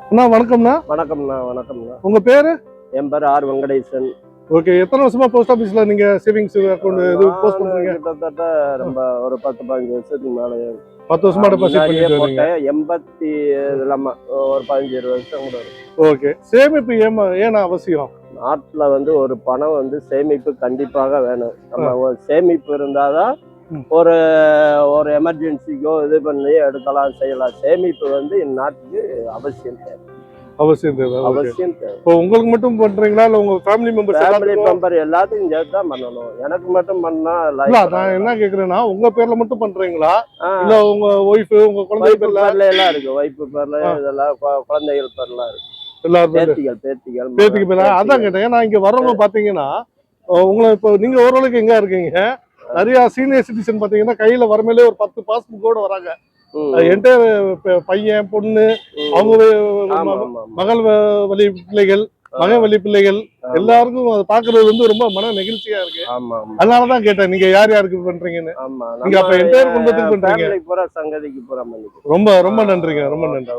அண்ணா வணக்கம்ண்ணா. வணக்கம்ண்ணா. வணக்கம்ண்ணா. உங்க பேரு? என் பேர் ஆர் வெங்கடேசன். ஓகே. எத்தனை வருஷமா போஸ்ட் ஆபீஸ்ல நீங்க சேவிங்ஸ் அக்கௌண்ட் இது போஸ்ட் பண்றீங்க? கிட்டத்தட்ட ரொம்ப ஒரு 10-15 வருஷத்துக்கு மேலே 10 வருஷமா டெபாசிட் பண்ணிட்டு வரீங்க. 80 இல்லாம ஒரு 15-20 வருஷம் கூட இருக்கும். ஓகே. சேமிப்பு ஏன் அவசியம்? நாட்டுல ஒரு பணம் சேமிப்பு கண்டிப்பாக வேணும். நம்ம ஒரு சேமிப்பு இருந்தாதான் ஒரு ஒரு எமர்ஜென்சிக்கோ இது பண்ணி எடுக்கலாம், செய்யலாம். சேமிப்பு நாட்டுக்கு அவசியம் தேவை. அவசியம் தேவை. அவசியம் தேவை. இப்போ உங்களுக்கு மட்டும் பண்றீங்களா இல்ல உங்க ஃபேமிலி மெம்பர்ஸ் எல்லாத்துக்கும் சேர்த்து தான் பண்ணணும். எனக்கு மட்டும் பண்ணா நான் என்ன கேக்குறேன்னா உங்க பேர்ல மட்டும் பண்றீங்களா இல்ல உங்க ஒய்ஃப் உங்க குழந்தை பேர்ல எல்லாம் இருக்கு. ஒய்ஃப் பேர்ல இதெல்லாம் குழந்தைகள் பேர்லாம் இருக்கு. பேத்திக்கு பேரா அதான் கேட்டேன். ஏன்னா இங்க வர்றவங்க பாத்தீங்கன்னா உங்களை இப்போ நீங்க ஓரளவுக்கு எங்க இருக்கீங்க, நிறைய சீனியர் சிட்டிசன் பாத்தீங்கன்னா கையில வரமையிலே ஒரு 10 பாஸ்புக்கோட வராங்க. என்கிட்ட பையன் பொண்ணு அவங்க மகள் வழி பிள்ளைகள் மகன் வழி பிள்ளைகள் எல்லாருக்கும் அதை பாக்குறது ரொம்ப மன நெகிழ்ச்சியா இருக்கு. அதனாலதான் கேட்டேன் நீங்க யார் யாருக்கு பண்றீங்கன்னு. நீங்க அப்ப என்டையர் குடும்பத்துக்கு பண்றீங்க. சங்கதிக்கு ரொம்ப ரொம்ப நன்றிங்க. ரொம்ப நன்றி.